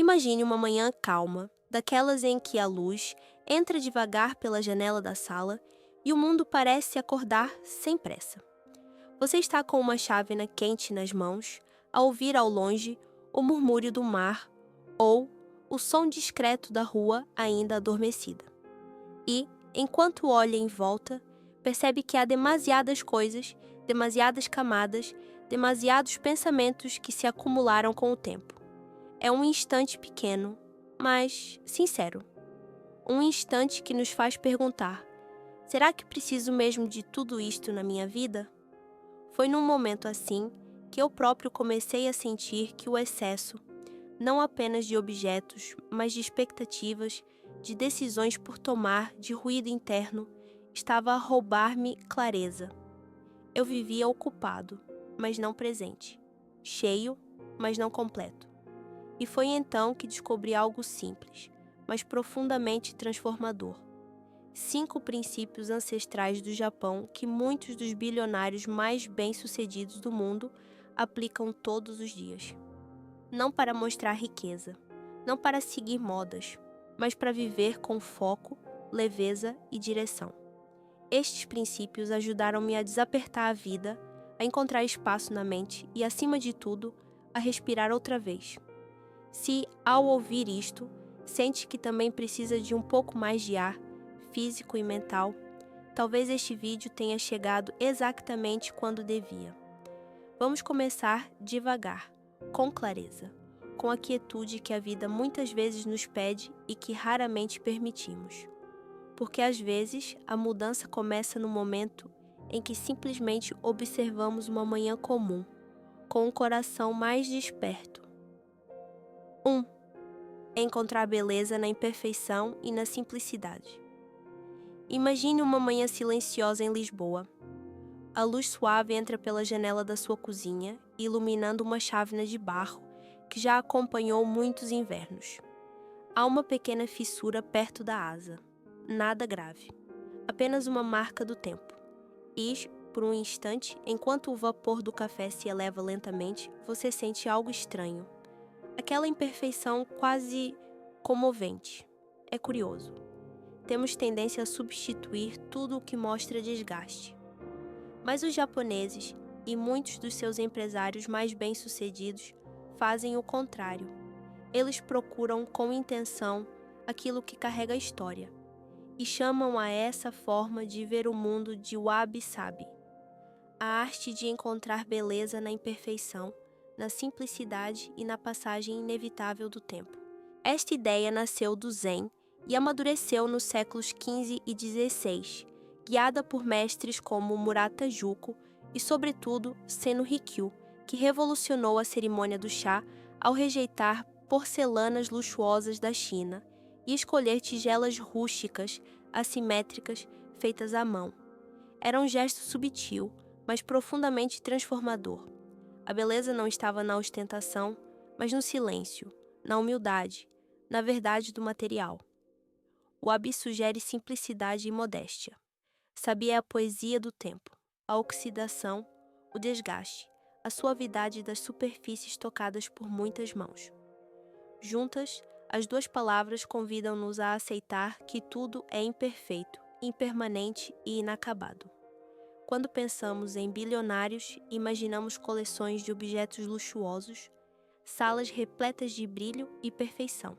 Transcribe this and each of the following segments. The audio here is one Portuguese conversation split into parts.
Imagine uma manhã calma, daquelas em que a luz entra devagar pela janela da sala e o mundo parece acordar sem pressa. Você está com uma chávena quente nas mãos, a ouvir ao longe o murmúrio do mar ou o som discreto da rua ainda adormecida. E, enquanto olha em volta, percebe que há demasiadas coisas, demasiadas camadas, demasiados pensamentos que se acumularam com o tempo. É um instante pequeno, mas sincero. Um instante que nos faz perguntar: será que preciso mesmo de tudo isto na minha vida? Foi num momento assim que eu próprio comecei a sentir que o excesso, não apenas de objetos, mas de expectativas, de decisões por tomar, de ruído interno, estava a roubar-me clareza. Eu vivia ocupado, mas não presente, cheio, mas não completo. E foi então que descobri algo simples, mas profundamente transformador. 5 princípios ancestrais do Japão que muitos dos bilionários mais bem-sucedidos do mundo aplicam todos os dias. Não para mostrar riqueza, não para seguir modas, mas para viver com foco, leveza e direção. Estes princípios ajudaram-me a desapertar a vida, a encontrar espaço na mente e, acima de tudo, a respirar outra vez. Se, ao ouvir isto, sente que também precisa de um pouco mais de ar, físico e mental, talvez este vídeo tenha chegado exatamente quando devia. Vamos começar devagar, com clareza, com a quietude que a vida muitas vezes nos pede e que raramente permitimos. Porque às vezes a mudança começa no momento em que simplesmente observamos uma manhã comum, com um coração mais desperto. 1. Encontrar beleza na imperfeição e na simplicidade. Imagine uma manhã silenciosa em Lisboa. A luz suave entra pela janela da sua cozinha, iluminando uma chávena de barro que já acompanhou muitos invernos. Há uma pequena fissura perto da asa. Nada grave. Apenas uma marca do tempo. E, por um instante, enquanto o vapor do café se eleva lentamente, você sente algo estranho. Aquela imperfeição quase comovente. É curioso. Temos tendência a substituir tudo o que mostra desgaste. Mas os japoneses e muitos dos seus empresários mais bem-sucedidos fazem o contrário. Eles procuram com intenção aquilo que carrega a história e chamam a essa forma de ver o mundo de wabi-sabi, a arte de encontrar beleza na imperfeição, na simplicidade e na passagem inevitável do tempo. Esta ideia nasceu do Zen e amadureceu nos séculos XV e XVI, guiada por mestres como Murata Juko e, sobretudo, Seno Rikyu, que revolucionou a cerimônia do chá ao rejeitar porcelanas luxuosas da China e escolher tigelas rústicas, assimétricas, feitas à mão. Era um gesto sutil, mas profundamente transformador. A beleza não estava na ostentação, mas no silêncio, na humildade, na verdade do material. O Abi sugere simplicidade e modéstia. Sabia é a poesia do tempo, a oxidação, o desgaste, a suavidade das superfícies tocadas por muitas mãos. Juntas, as duas palavras convidam-nos a aceitar que tudo é imperfeito, impermanente e inacabado. Quando pensamos em bilionários, imaginamos coleções de objetos luxuosos, salas repletas de brilho e perfeição.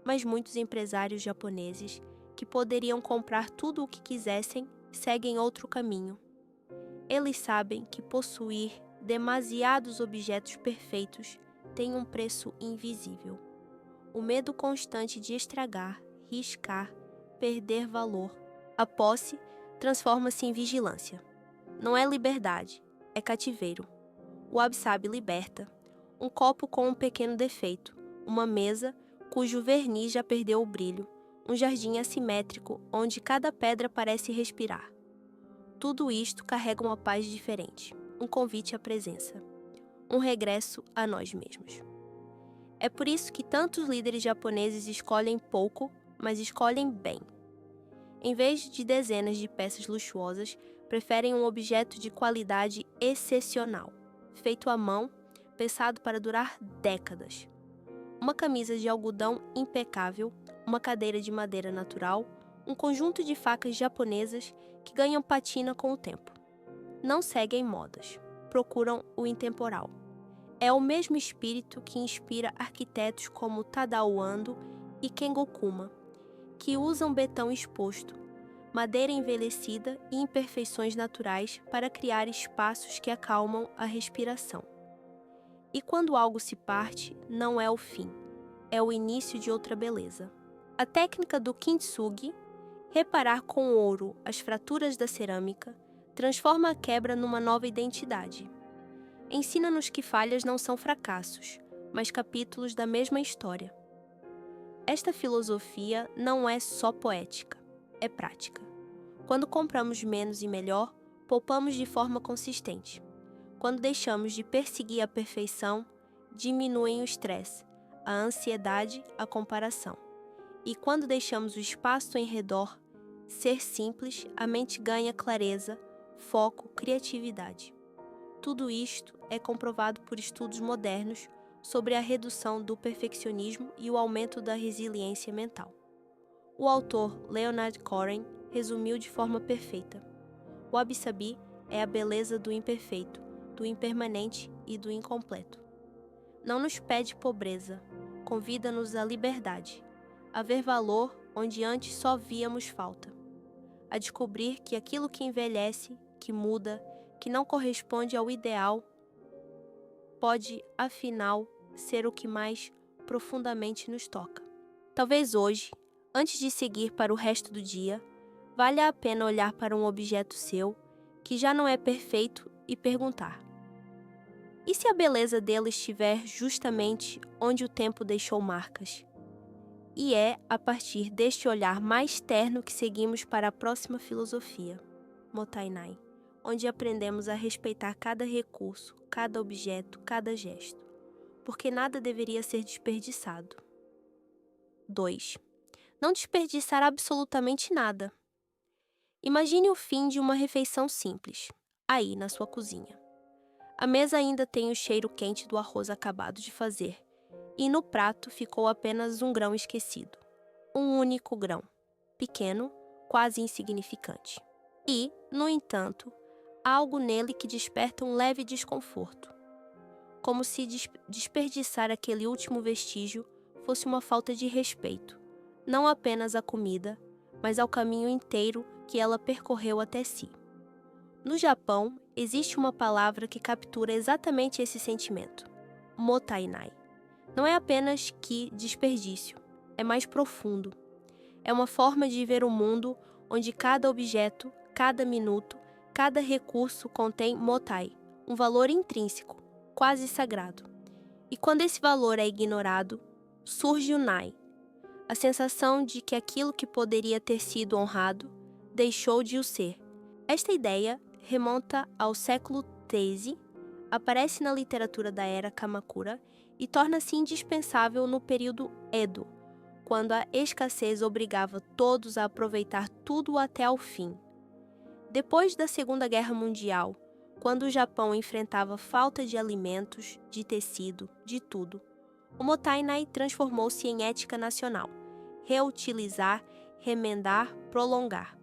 Mas muitos empresários japoneses, que poderiam comprar tudo o que quisessem, seguem outro caminho. Eles sabem que possuir demasiados objetos perfeitos tem um preço invisível. O medo constante de estragar, riscar, perder valor. A posse transforma-se em vigilância. Não é liberdade, é cativeiro. O wabi-sabi liberta. Um copo com um pequeno defeito, uma mesa cujo verniz já perdeu o brilho, um jardim assimétrico onde cada pedra parece respirar. Tudo isto carrega uma paz diferente, um convite à presença, um regresso a nós mesmos. É por isso que tantos líderes japoneses escolhem pouco, mas escolhem bem. Em vez de dezenas de peças luxuosas, preferem um objeto de qualidade excepcional, feito à mão, pensado para durar décadas. uma camisa de algodão impecável, uma cadeira de madeira natural, um conjunto de facas japonesas que ganham patina com o tempo. Não seguem modas, procuram o intemporal. É o mesmo espírito que inspira arquitetos como Tadao Ando e Kengo Kuma, que usam betão exposto, madeira envelhecida e imperfeições naturais para criar espaços que acalmam a respiração. E quando algo se parte, não é o fim, é o início de outra beleza. A técnica do kintsugi, reparar com ouro as fraturas da cerâmica, transforma a quebra numa nova identidade. Ensina-nos que falhas não são fracassos, mas capítulos da mesma história. Esta filosofia não é só poética, é prática. Quando compramos menos e melhor, poupamos de forma consistente. Quando deixamos de perseguir a perfeição, diminuem o estresse, a ansiedade, a comparação. E quando deixamos o espaço em redor ser simples, a mente ganha clareza, foco, criatividade. Tudo isto é comprovado por estudos modernos sobre a redução do perfeccionismo e o aumento da resiliência mental. O autor Leonard Cohen resumiu de forma perfeita. O Wabi-Sabi é a beleza do imperfeito, do impermanente e do incompleto. Não nos pede pobreza, convida-nos à liberdade, a ver valor onde antes só víamos falta, a descobrir que aquilo que envelhece, que muda, que não corresponde ao ideal, pode, afinal, ser o que mais profundamente nos toca. Talvez hoje, antes de seguir para o resto do dia, valha a pena olhar para um objeto seu, que já não é perfeito, e perguntar: e se a beleza dele estiver justamente onde o tempo deixou marcas? E é a partir deste olhar mais terno que seguimos para a próxima filosofia, Motainai, onde aprendemos a respeitar cada recurso, cada objeto, cada gesto, porque nada deveria ser desperdiçado. 2. Não desperdiçar absolutamente nada. Imagine o fim de uma refeição simples, aí na sua cozinha. A mesa ainda tem o cheiro quente do arroz acabado de fazer, e no prato ficou apenas um grão esquecido. Um único grão, pequeno, quase insignificante. E, no entanto, há algo nele que desperta um leve desconforto. Como se desperdiçar aquele último vestígio fosse uma falta de respeito, não apenas à comida, mas ao caminho inteiro que ela percorreu até si. No Japão, existe uma palavra que captura exatamente esse sentimento: motainai. Não é apenas que desperdício, é mais profundo. É uma forma de ver o mundo onde cada objeto, cada minuto, cada recurso contém motai, um valor intrínseco, quase sagrado. E quando esse valor é ignorado, surge o nai, a sensação de que aquilo que poderia ter sido honrado deixou de o ser. Esta ideia remonta ao século XIII, aparece na literatura da era Kamakura e torna-se indispensável no período Edo, quando a escassez obrigava todos a aproveitar tudo até ao fim. Depois da Segunda Guerra Mundial, quando o Japão enfrentava falta de alimentos, de tecido, de tudo, o motainai transformou-se em ética nacional: reutilizar, remendar, prolongar.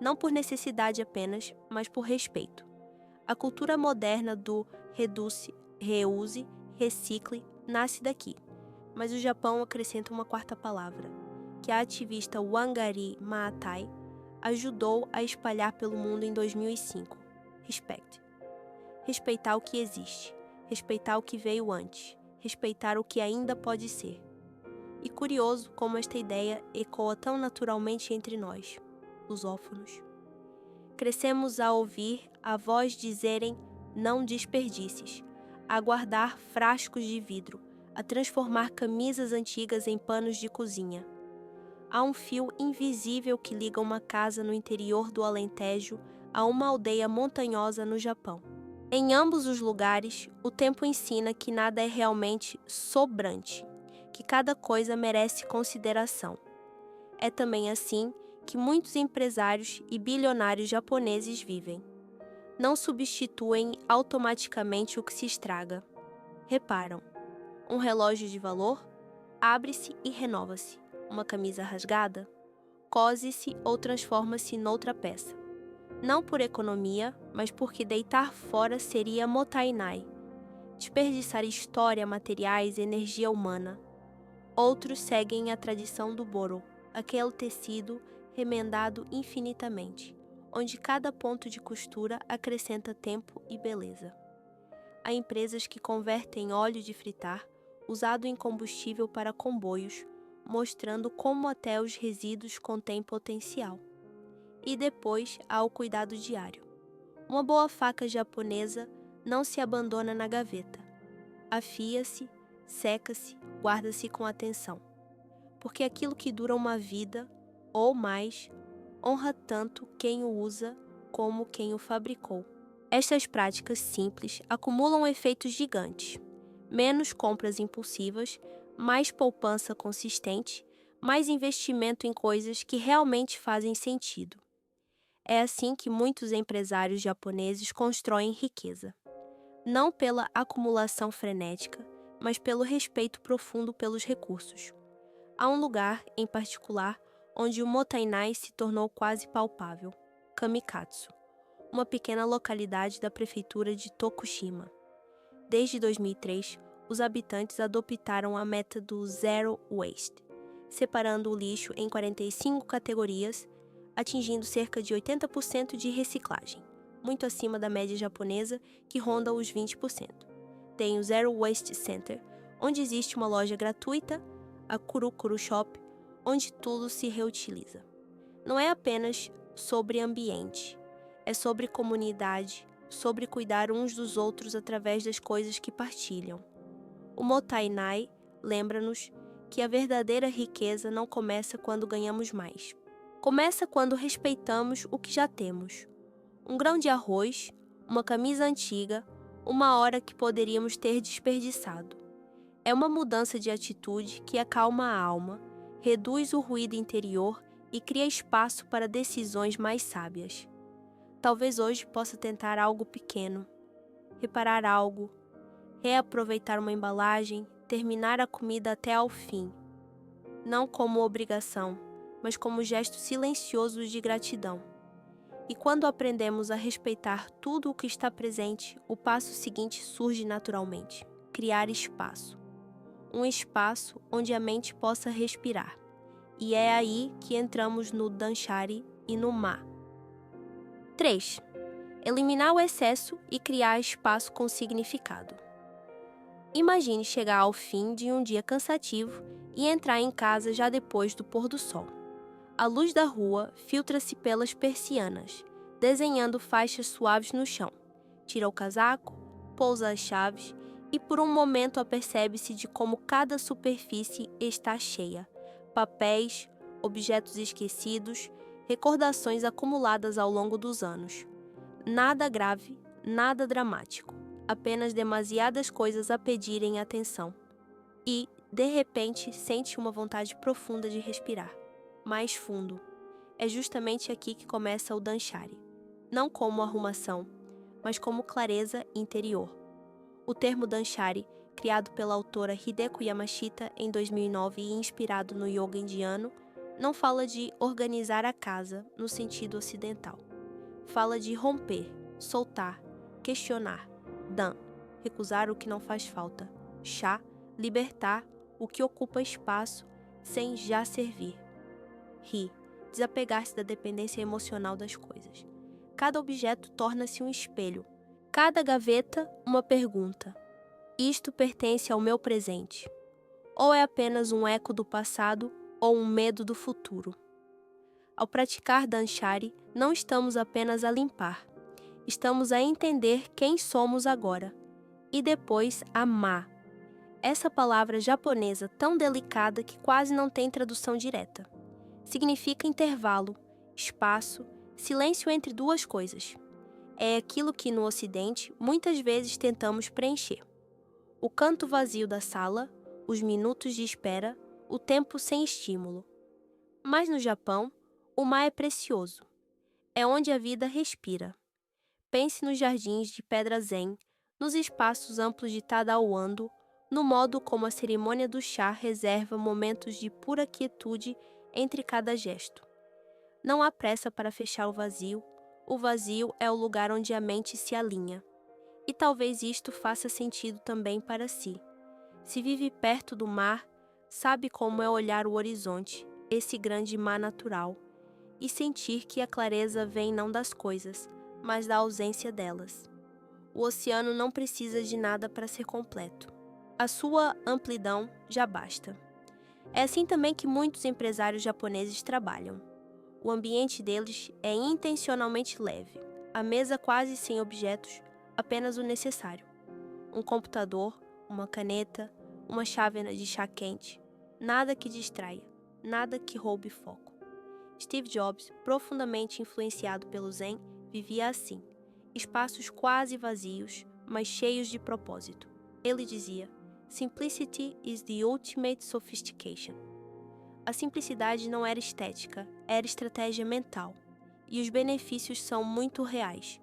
Não por necessidade apenas, mas por respeito. A cultura moderna do reduce, reuse, recicle nasce daqui, mas o Japão acrescenta uma quarta palavra, que a ativista Wangari Maatai ajudou a espalhar pelo mundo em 2005. Respect. Respeitar o que existe, respeitar o que veio antes, respeitar o que ainda pode ser. E curioso como esta ideia ecoa tão naturalmente entre nós, lusófonos. Crescemos a ouvir a voz dizerem não desperdices, a guardar frascos de vidro, a transformar camisas antigas em panos de cozinha. Há um fio invisível que liga uma casa no interior do Alentejo a uma aldeia montanhosa no Japão. Em ambos os lugares, o tempo ensina que nada é realmente sobrante, que cada coisa merece consideração. É também assim que muitos empresários e bilionários japoneses vivem. Não substituem automaticamente o que se estraga. Reparam, um relógio de valor? abre-se e renova-se. Uma camisa rasgada cose-se ou transforma-se noutra peça. Não por economia, mas porque deitar fora seria motainai, desperdiçar história, materiais, energia humana. Outros seguem a tradição do boro, aquele tecido remendado infinitamente, onde cada ponto de costura acrescenta tempo e beleza. Há empresas que convertem óleo de fritar, usado em combustível para comboios, mostrando como até os resíduos contêm potencial. E depois há o cuidado diário. Uma boa faca japonesa não se abandona na gaveta. Afia-se, seca-se, guarda-se com atenção. Porque aquilo que dura uma vida, ou mais, honra tanto quem o usa como quem o fabricou. Estas práticas simples acumulam efeitos gigantes. Menos compras impulsivas, mais poupança consistente, mais investimento em coisas que realmente fazem sentido. É assim que muitos empresários japoneses constroem riqueza. Não pela acumulação frenética, mas pelo respeito profundo pelos recursos. Há um lugar, em particular, onde o motainai se tornou quase palpável: Kamikatsu, uma pequena localidade da prefeitura de Tokushima. Desde 2003, os habitantes adoptaram a meta do Zero Waste, separando o lixo em 45 categorias, atingindo cerca de 80% de reciclagem, muito acima da média japonesa, que ronda os 20%. Tem o Zero Waste Center, onde existe uma loja gratuita, a Kurukuru Shop, onde tudo se reutiliza. Não é apenas sobre ambiente, é sobre comunidade, sobre cuidar uns dos outros através das coisas que partilham. O motainai lembra-nos que a verdadeira riqueza não começa quando ganhamos mais. Começa quando respeitamos o que já temos. Um grão de arroz, uma camisa antiga, uma hora que poderíamos ter desperdiçado. É uma mudança de atitude que acalma a alma, reduz o ruído interior e cria espaço para decisões mais sábias. Talvez hoje possa tentar algo pequeno, reparar algo, reaproveitar uma embalagem, terminar a comida até ao fim. Não como obrigação, mas como gesto silencioso de gratidão. E quando aprendemos a respeitar tudo o que está presente, o passo seguinte surge naturalmente: criar espaço. Um espaço onde a mente possa respirar. E é aí que entramos no Danshari e no Ma. 3. Eliminar o excesso e criar espaço com significado. Imagine chegar ao fim de um dia cansativo e entrar em casa já depois do pôr do sol. A luz da rua filtra-se pelas persianas, desenhando faixas suaves no chão. Tira o casaco, pousa as chaves e por um momento apercebe-se de como cada superfície está cheia. Papéis, objetos esquecidos, recordações acumuladas ao longo dos anos. Nada grave, nada dramático, apenas demasiadas coisas a pedirem atenção. E, de repente, sente uma vontade profunda de respirar. Mais fundo. É justamente aqui que começa o Danshari. Não como arrumação, mas como clareza interior. O termo Danshari, criado pela autora Hideko Yamashita em 2009 e inspirado no yoga indiano, não fala de organizar a casa no sentido ocidental. Fala de romper, soltar, questionar. Dan, recusar o que não faz falta. Chá, libertar o que ocupa espaço sem já servir. Ri, desapegar-se da dependência emocional das coisas. Cada objeto torna-se um espelho. Cada gaveta, uma pergunta. Isto pertence ao meu presente? Ou é apenas um eco do passado ou um medo do futuro? Ao praticar Danshari, não estamos apenas a limpar. Estamos a entender quem somos agora. E depois amar. Essa palavra japonesa tão delicada que quase não tem tradução direta. Significa intervalo, espaço, silêncio entre duas coisas. É aquilo que no Ocidente muitas vezes tentamos preencher. O canto vazio da sala, os minutos de espera, o tempo sem estímulo. Mas no Japão, o mar é precioso. É onde a vida respira. Pense nos jardins de pedra zen, nos espaços amplos de Tadao Ando, no modo como a cerimônia do chá reserva momentos de pura quietude entre cada gesto. Não há pressa para fechar o vazio é o lugar onde a mente se alinha. E talvez isto faça sentido também para si. Se vive perto do mar, sabe como é olhar o horizonte, esse grande mar natural, e sentir que a clareza vem não das coisas, mas da ausência delas. O oceano não precisa de nada para ser completo. A sua amplidão já basta. É assim também que muitos empresários japoneses trabalham. O ambiente deles é intencionalmente leve, a mesa quase sem objetos, apenas o necessário. Um computador, uma caneta, uma chávena de chá quente. Nada que distraia, nada que roube foco. Steve Jobs, profundamente influenciado pelo Zen, vivia assim. Espaços quase vazios, mas cheios de propósito. Ele dizia: "Simplicity is the ultimate sophistication." A simplicidade não era estética, era estratégia mental. E os benefícios são muito reais.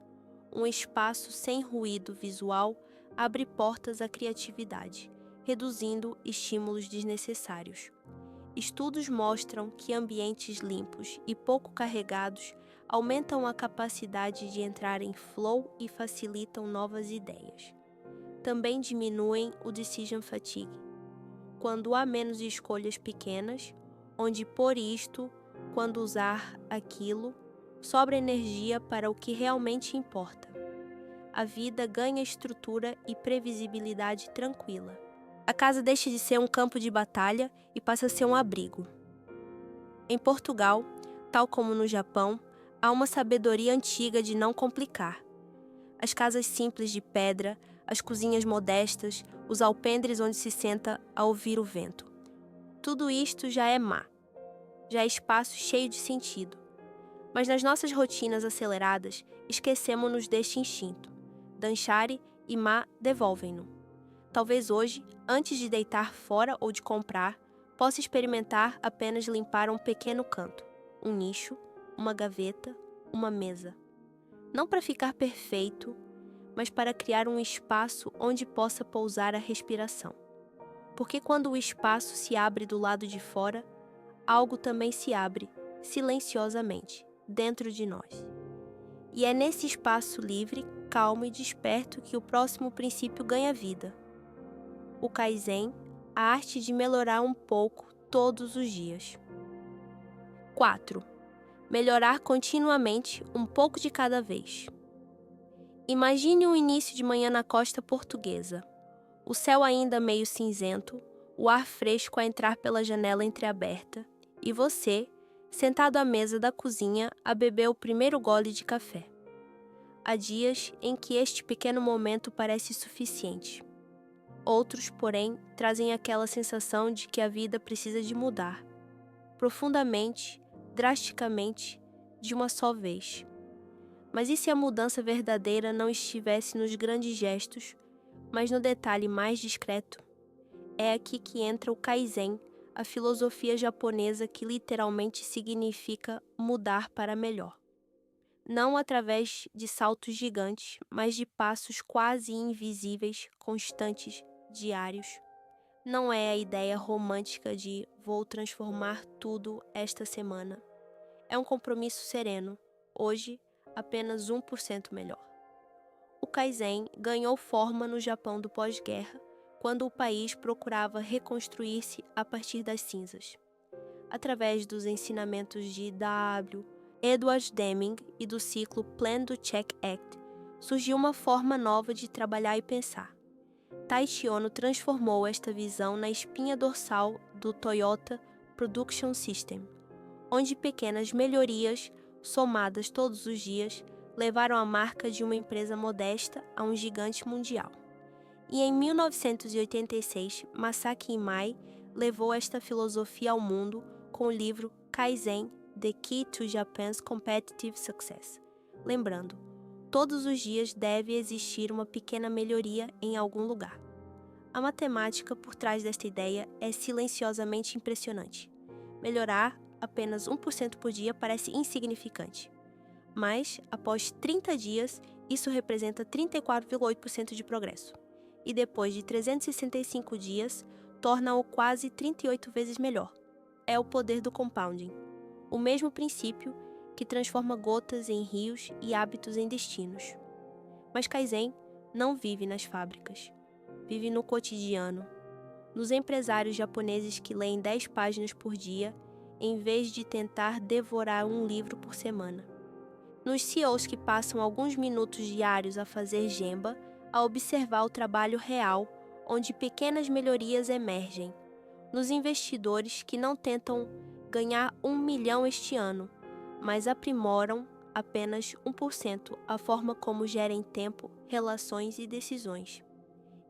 Um espaço sem ruído visual abre portas à criatividade, reduzindo estímulos desnecessários. Estudos mostram que ambientes limpos e pouco carregados aumentam a capacidade de entrar em flow e facilitam novas ideias. Também diminuem o decision fatigue. Quando há menos escolhas pequenas, onde pôr isto, quando usar aquilo, sobra energia para o que realmente importa. A vida ganha estrutura e previsibilidade tranquila. A casa deixa de ser um campo de batalha e passa a ser um abrigo. Em Portugal, tal como no Japão, há uma sabedoria antiga de não complicar. As casas simples de pedra, as cozinhas modestas, os alpendres onde se senta a ouvir o vento. Tudo isto já é má. Já é espaço cheio de sentido. Mas nas nossas rotinas aceleradas, esquecemos-nos deste instinto. Danchari e má devolvem-no. Talvez hoje, antes de deitar fora ou de comprar, possa experimentar apenas limpar um pequeno canto, um nicho, uma gaveta, uma mesa. Não para ficar perfeito, mas para criar um espaço onde possa pousar a respiração. Porque quando o espaço se abre do lado de fora, algo também se abre, silenciosamente, dentro de nós. E é nesse espaço livre, calmo e desperto que o próximo princípio ganha vida. O Kaizen, a arte de melhorar um pouco todos os dias. 4. Melhorar continuamente um pouco de cada vez. Imagine um início de manhã na costa portuguesa. O céu ainda meio cinzento, o ar fresco a entrar pela janela entreaberta, e você, sentado à mesa da cozinha, a beber o primeiro gole de café. Há dias em que este pequeno momento parece suficiente. Outros, porém, trazem aquela sensação de que a vida precisa de mudar. Profundamente, drasticamente, de uma só vez. Mas e se a mudança verdadeira não estivesse nos grandes gestos, mas no detalhe mais discreto? É aqui que entra o Kaizen, a filosofia japonesa que literalmente significa mudar para melhor. Não através de saltos gigantes, mas de passos quase invisíveis, constantes, diários. Não é a ideia romântica de vou transformar tudo esta semana. É um compromisso sereno, hoje apenas 1% melhor. O Kaizen ganhou forma no Japão do pós-guerra, quando o país procurava reconstruir-se a partir das cinzas. Através dos ensinamentos de W. Edward Deming e do ciclo Plan do Check Act, surgiu uma forma nova de trabalhar e pensar. Taishi Ono transformou esta visão na espinha dorsal do Toyota Production System, onde pequenas melhorias, somadas todos os dias, levaram a marca de uma empresa modesta a um gigante mundial. E em 1986, Masaki Imai levou esta filosofia ao mundo com o livro Kaizen, The Key to Japan's Competitive Success. Lembrando, todos os dias deve existir uma pequena melhoria em algum lugar. A matemática por trás desta ideia é silenciosamente impressionante. Melhorar apenas 1% por dia parece insignificante. Mas, após 30 dias, isso representa 34,8% de progresso. e depois de 365 dias, torna-o quase 38 vezes melhor. É o poder do compounding, o mesmo princípio que transforma gotas em rios e hábitos em destinos. Mas Kaizen não vive nas fábricas, vive no cotidiano, nos empresários japoneses que leem 10 páginas por dia, em vez de tentar devorar um livro por semana. Nos CEOs que passam alguns minutos diários a fazer gemba, a observar o trabalho real, onde pequenas melhorias emergem. Nos investidores que não tentam ganhar 1 milhão este ano, mas aprimoram apenas 1% a forma como gerem tempo, relações e decisões.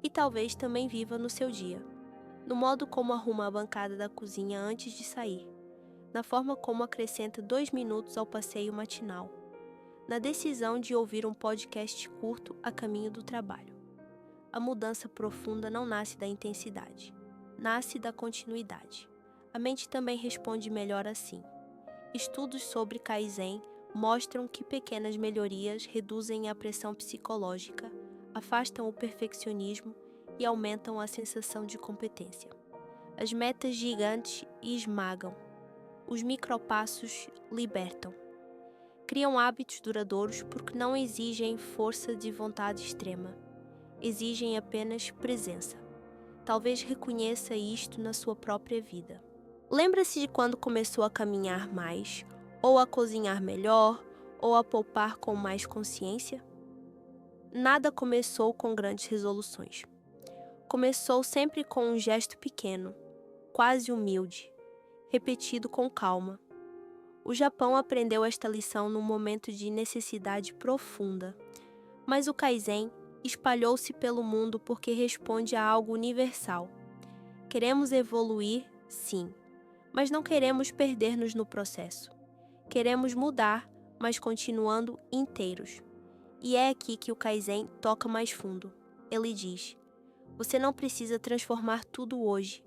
E talvez também viva no seu dia, no modo como arruma a bancada da cozinha antes de sair, na forma como acrescenta 2 minutos ao passeio matinal, na decisão de ouvir um podcast curto a caminho do trabalho. A mudança profunda não nasce da intensidade, nasce da continuidade. A mente também responde melhor assim. Estudos sobre Kaizen mostram que pequenas melhorias reduzem a pressão psicológica, afastam o perfeccionismo e aumentam a sensação de competência. As metas gigantes esmagam. Os micropassos libertam. Criam hábitos duradouros porque não exigem força de vontade extrema. Exigem apenas presença. Talvez reconheça isto na sua própria vida. Lembra-se de quando começou a caminhar mais, ou a cozinhar melhor, ou a poupar com mais consciência? Nada começou com grandes resoluções. Começou sempre com um gesto pequeno, quase humilde, repetido com calma. O Japão aprendeu esta lição num momento de necessidade profunda, mas o Kaizen espalhou-se pelo mundo porque responde a algo universal. Queremos evoluir, sim, mas não queremos perder-nos no processo. Queremos mudar, mas continuando inteiros. E é aqui que o Kaizen toca mais fundo. Ele diz: você não precisa transformar tudo hoje.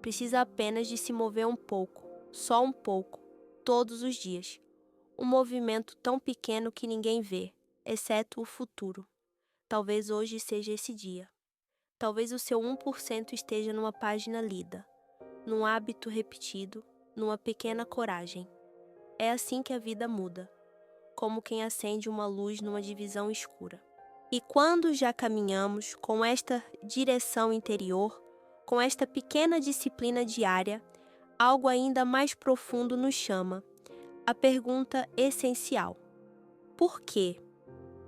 Precisa apenas de se mover um pouco, só um pouco, todos os dias. Um movimento tão pequeno que ninguém vê, exceto o futuro. Talvez hoje seja esse dia. Talvez o seu 1% esteja numa página lida, num hábito repetido, numa pequena coragem. É assim que a vida muda, como quem acende uma luz numa divisão escura. E quando já caminhamos com esta direção interior, com esta pequena disciplina diária, algo ainda mais profundo nos chama. A pergunta essencial: por quê?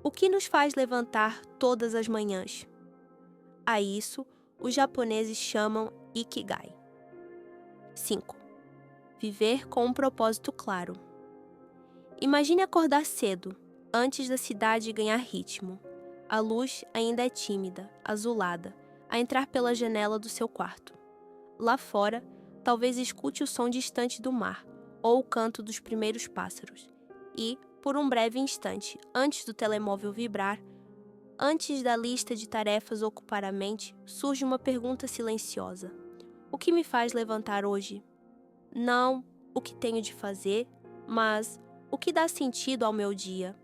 O que nos faz levantar todas as manhãs? A isso, os japoneses chamam Ikigai. 5. Viver com um propósito claro. Imagine acordar cedo, antes da cidade ganhar ritmo. A luz ainda é tímida, azulada, a entrar pela janela do seu quarto. Lá fora, talvez escute o som distante do mar ou o canto dos primeiros pássaros. E, por um breve instante, antes do telemóvel vibrar, antes da lista de tarefas ocupar a mente, surge uma pergunta silenciosa. O que me faz levantar hoje? Não o que tenho de fazer, mas o que dá sentido ao meu dia.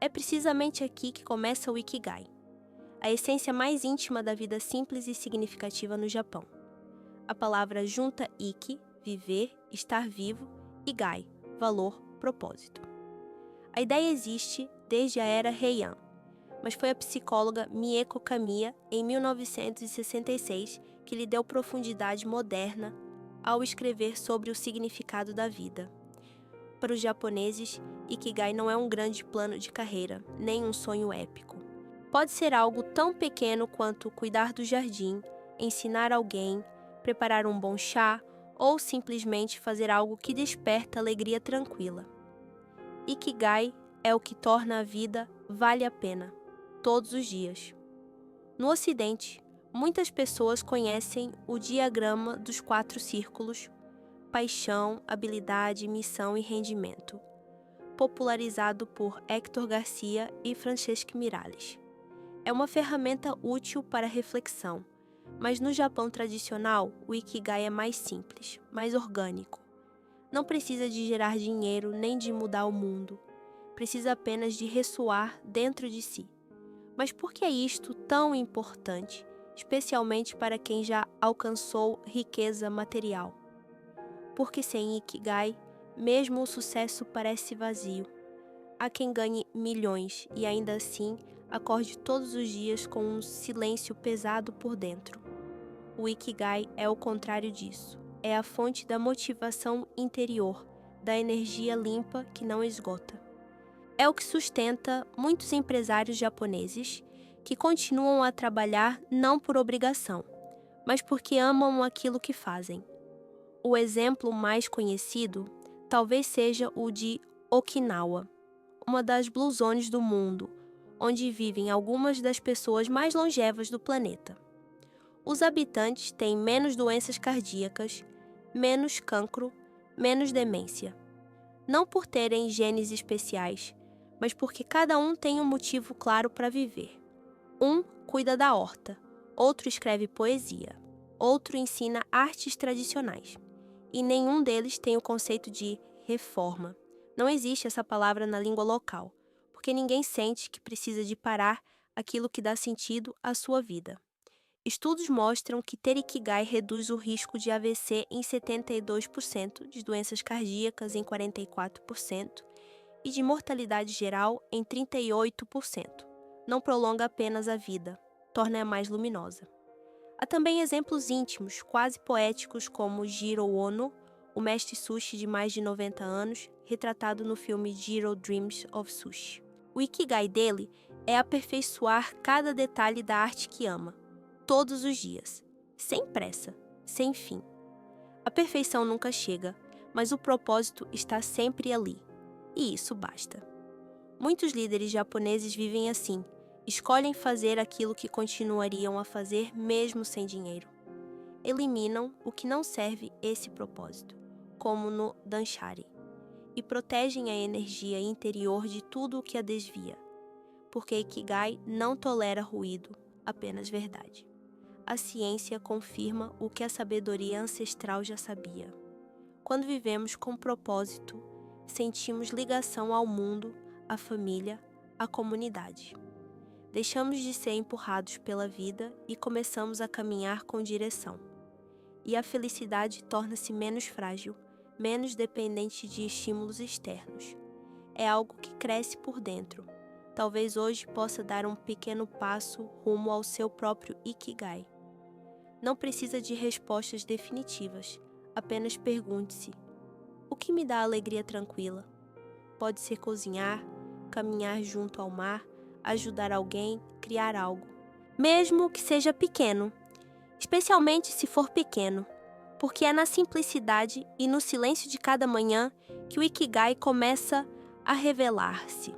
É precisamente aqui que começa o Ikigai, a essência mais íntima da vida simples e significativa no Japão. A palavra junta Iki, viver, estar vivo, e Gai, valor, propósito. A ideia existe desde a era Heian, mas foi a psicóloga Mieko Kamiya, em 1966, que lhe deu profundidade moderna ao escrever sobre o significado da vida. Para os japoneses, Ikigai não é um grande plano de carreira, nem um sonho épico. Pode ser algo tão pequeno quanto cuidar do jardim, ensinar alguém, preparar um bom chá ou simplesmente fazer algo que desperta alegria tranquila. Ikigai é o que torna a vida vale a pena, todos os dias. No Ocidente, muitas pessoas conhecem o diagrama dos 4 círculos: paixão, habilidade, missão e rendimento, popularizado por Héctor Garcia e Francesc Miralles. É uma ferramenta útil para reflexão, mas no Japão tradicional, o Ikigai é mais simples, mais orgânico. Não precisa de gerar dinheiro nem de mudar o mundo. Precisa apenas de ressoar dentro de si. Mas por que é isto tão importante, especialmente para quem já alcançou riqueza material? Porque sem Ikigai, mesmo o sucesso parece vazio. Há quem ganhe milhões e ainda assim acorde todos os dias com um silêncio pesado por dentro. O Ikigai é o contrário disso. É a fonte da motivação interior, da energia limpa que não esgota. É o que sustenta muitos empresários japoneses que continuam a trabalhar não por obrigação, mas porque amam aquilo que fazem. O exemplo mais conhecido talvez seja o de Okinawa, uma das Blue Zones do mundo, onde vivem algumas das pessoas mais longevas do planeta. Os habitantes têm menos doenças cardíacas, menos cancro, menos demência. Não por terem genes especiais, mas porque cada um tem um motivo claro para viver. Um cuida da horta, outro escreve poesia, outro ensina artes tradicionais. E nenhum deles tem o conceito de reforma. Não existe essa palavra na língua local, porque ninguém sente que precisa de parar aquilo que dá sentido à sua vida. Estudos mostram que ter Ikigai reduz o risco de AVC em 72%, de doenças cardíacas em 44% e de mortalidade geral em 38%. Não prolonga apenas a vida, torna-a mais luminosa. Há também exemplos íntimos, quase poéticos, como Jiro Ono, o mestre sushi de mais de 90 anos, retratado no filme Jiro Dreams of Sushi. O Ikigai dele é aperfeiçoar cada detalhe da arte que ama, todos os dias, sem pressa, sem fim. A perfeição nunca chega, mas o propósito está sempre ali, e isso basta. Muitos líderes japoneses vivem assim, escolhem fazer aquilo que continuariam a fazer mesmo sem dinheiro. Eliminam o que não serve esse propósito, como no Danshari, e protegem a energia interior de tudo o que a desvia, porque Ikigai não tolera ruído, apenas verdade. A ciência confirma o que a sabedoria ancestral já sabia. Quando vivemos com propósito, sentimos ligação ao mundo, à família, à comunidade. Deixamos de ser empurrados pela vida e começamos a caminhar com direção. E a felicidade torna-se menos frágil, menos dependente de estímulos externos. É algo que cresce por dentro. Talvez hoje possa dar um pequeno passo rumo ao seu próprio Ikigai. Não precisa de respostas definitivas, apenas pergunte-se: o que me dá alegria tranquila? Pode ser cozinhar, caminhar junto ao mar, ajudar alguém, criar algo. Mesmo que seja pequeno, especialmente se for pequeno, porque é na simplicidade e no silêncio de cada manhã que o Ikigai começa a revelar-se.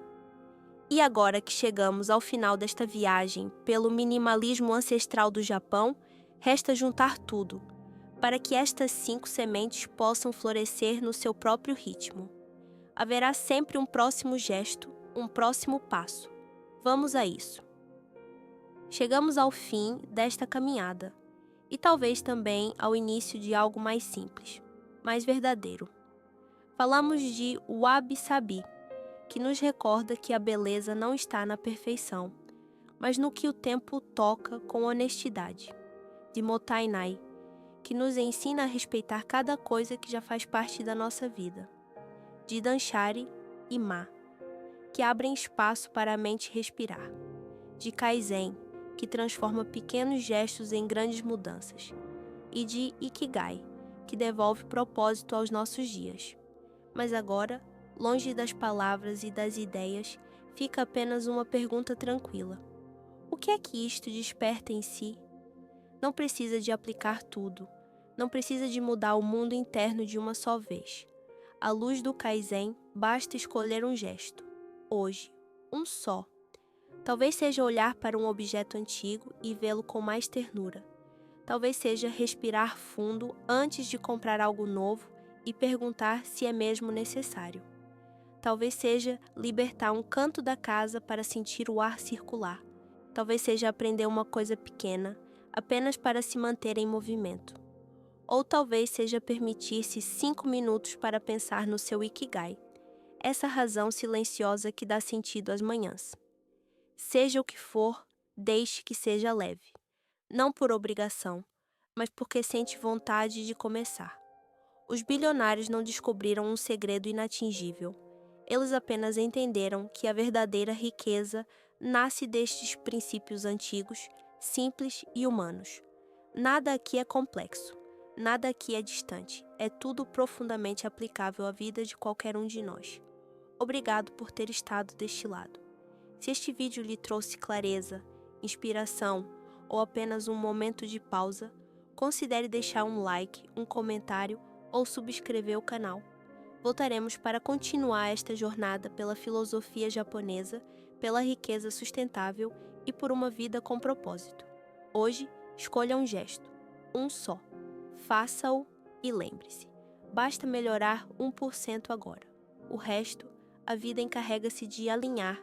E agora que chegamos ao final desta viagem pelo minimalismo ancestral do Japão, resta juntar tudo, para que estas 5 sementes possam florescer no seu próprio ritmo. Haverá sempre um próximo gesto, um próximo passo. Vamos a isso. Chegamos ao fim desta caminhada, e talvez também ao início de algo mais simples, mais verdadeiro. Falamos de wabi-sabi, que nos recorda que a beleza não está na perfeição, mas no que o tempo toca com honestidade. De Mottainai, que nos ensina a respeitar cada coisa que já faz parte da nossa vida. De Danshari e Ma, que abrem espaço para a mente respirar. De Kaizen, que transforma pequenos gestos em grandes mudanças. E de Ikigai, que devolve propósito aos nossos dias. Mas agora, longe das palavras e das ideias, fica apenas uma pergunta tranquila. O que é que isto desperta em si? Não precisa de aplicar tudo. Não precisa de mudar o mundo interno de uma só vez. À luz do Kaizen, basta escolher um gesto. Hoje, um só. Talvez seja olhar para um objeto antigo e vê-lo com mais ternura. Talvez seja respirar fundo antes de comprar algo novo e perguntar se é mesmo necessário. Talvez seja libertar um canto da casa para sentir o ar circular. Talvez seja aprender uma coisa pequena, apenas para se manter em movimento. Ou talvez seja permitir-se 5 minutos para pensar no seu Ikigai, essa razão silenciosa que dá sentido às manhãs. Seja o que for, deixe que seja leve. Não por obrigação, mas porque sente vontade de começar. Os bilionários não descobriram um segredo inatingível. Eles apenas entenderam que a verdadeira riqueza nasce destes princípios antigos, simples e humanos. Nada aqui é complexo, nada aqui é distante, é tudo profundamente aplicável à vida de qualquer um de nós. Obrigado por ter estado deste lado. Se este vídeo lhe trouxe clareza, inspiração ou apenas um momento de pausa, considere deixar um like, um comentário ou subscrever o canal. Voltaremos para continuar esta jornada pela filosofia japonesa, pela riqueza sustentável e por uma vida com propósito. Hoje, escolha um gesto, um só. Faça-o e lembre-se, basta melhorar 1% agora. O resto, a vida encarrega-se de alinhar